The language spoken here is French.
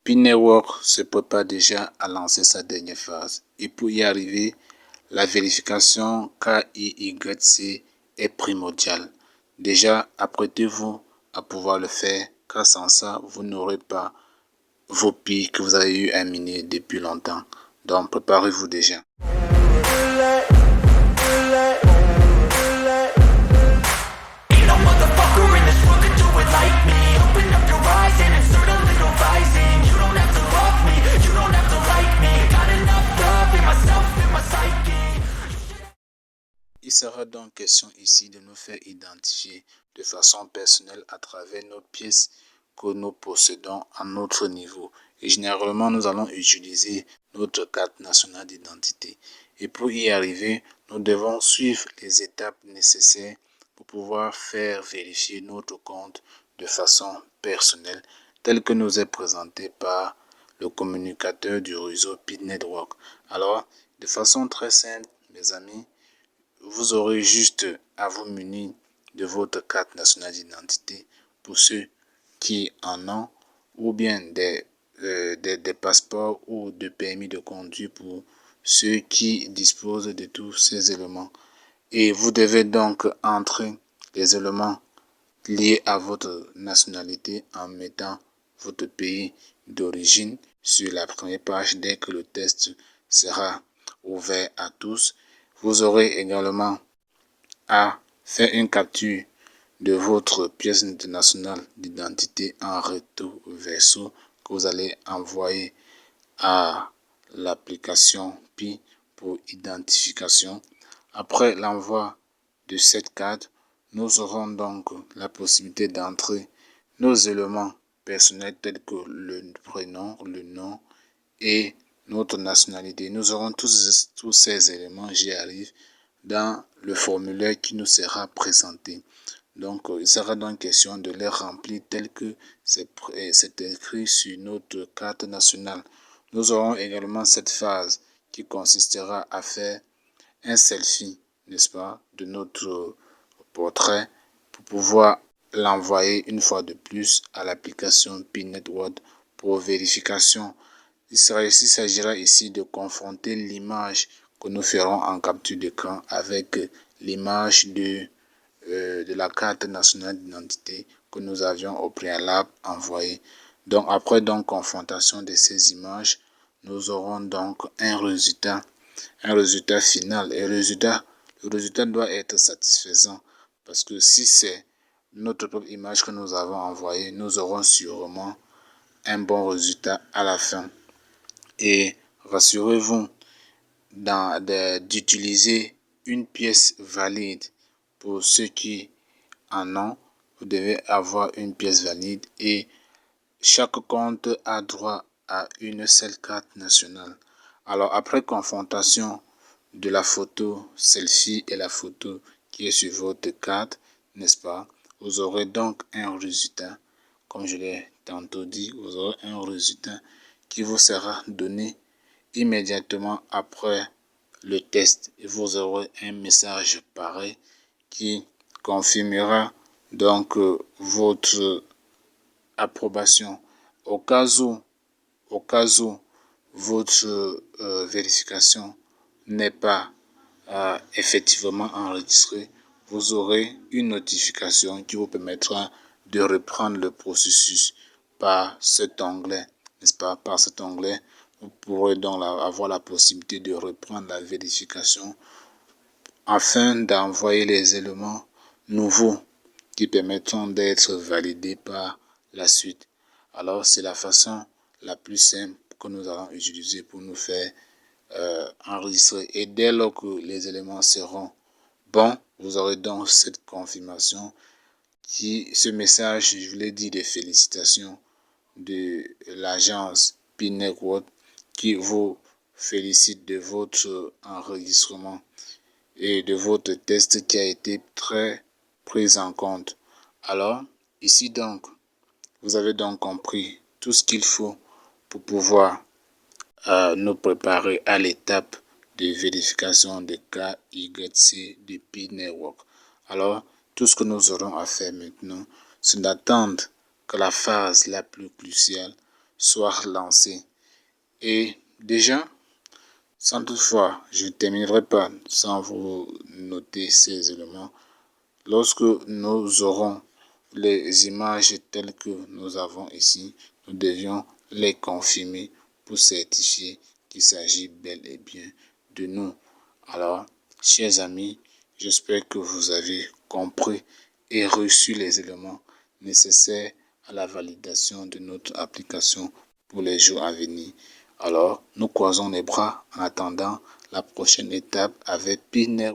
P-Network se prépare déjà à lancer sa dernière phase. Et pour y arriver, la vérification KYC est primordiale. Déjà, apprêtez-vous à pouvoir le faire, car sans ça, vous n'aurez pas vos pics que vous avez eu à miner depuis longtemps. Donc, préparez-vous déjà. Il sera donc question ici de nous faire identifier de façon personnelle à travers nos pièces que nous possédons à notre niveau. Et généralement, nous allons utiliser notre carte nationale d'identité. Et pour y arriver, nous devons suivre les étapes nécessaires pour pouvoir faire vérifier notre compte de façon personnelle, tel que nous est présenté par le communicateur du réseau P-Network. Alors, de façon très simple, mes amis, vous aurez juste à vous munir de votre carte nationale d'identité pour ceux qui en ont, ou bien des passeports ou de permis de conduire pour ceux qui disposent de tous ces éléments. Et vous devez donc entrer les éléments liés à votre nationalité en mettant votre pays d'origine sur la première page dès que le test sera ouvert à tous. Vous aurez également à faire une capture de votre pièce nationale d'identité en recto verso que vous allez envoyer à l'application Pi pour identification. Après l'envoi de cette carte, nous aurons donc la possibilité d'entrer nos éléments personnels tels que le prénom, le nom et notre nationalité. Nous aurons tous ces éléments, j'y arrive, dans le formulaire qui nous sera présenté. Donc, il sera donc question de les remplir tel que c'est écrit sur notre carte nationale. Nous aurons également cette phase qui consistera à faire un selfie, n'est-ce pas, de notre portrait pour pouvoir l'envoyer une fois de plus à l'application P-Network pour vérification. Il s'agira ici de confronter l'image que nous ferons en capture d'écran avec l'image de la carte nationale d'identité que nous avions au préalable envoyée. Donc après confrontation de ces images, nous aurons donc un résultat final. Et le résultat doit être satisfaisant parce que si c'est notre propre image que nous avons envoyée, nous aurons sûrement un bon résultat à la fin. Et rassurez-vous d'utiliser une pièce valide. Pour ceux qui en ont, vous devez avoir une pièce valide et chaque compte a droit à une seule carte nationale. Alors après confrontation de la photo selfie et la photo qui est sur votre carte, n'est-ce pas, vous aurez donc un résultat. Comme je l'ai tantôt dit, vous aurez un résultat qui vous sera donné immédiatement après le test. Et vous aurez un message pareil qui confirmera donc votre approbation. Au cas où votre vérification n'est pas effectivement enregistrée, vous aurez une notification qui vous permettra de reprendre le processus par cet onglet, n'est-ce pas? Par cet onglet, vous pourrez donc avoir la possibilité de reprendre la vérification afin d'envoyer les éléments nouveaux qui permettront d'être validés par la suite. Alors, c'est la façon la plus simple que nous allons utiliser pour nous faire enregistrer. Et dès lors que les éléments seront bons, vous aurez donc cette confirmation ce message, je vous l'ai dit, de félicitations de l'agence P-Network qui vous félicite de votre enregistrement et de votre test qui a été très pris en compte. Alors, ici donc, vous avez donc compris tout ce qu'il faut pour pouvoir nous préparer à l'étape de vérification de KYC de P-Network. Alors, tout ce que nous aurons à faire maintenant, c'est d'attendre que la phase la plus cruciale soit lancé. Et déjà, sans toutefois, je ne terminerai pas sans vous noter ces éléments. Lorsque nous aurons les images telles que nous avons ici, nous devions les confirmer pour certifier qu'il s'agit bel et bien de nous. Alors, chers amis, j'espère que vous avez compris et reçu les éléments nécessaires à la validation de notre application pour les jours à venir. Alors, nous croisons les bras en attendant la prochaine étape avec Piner.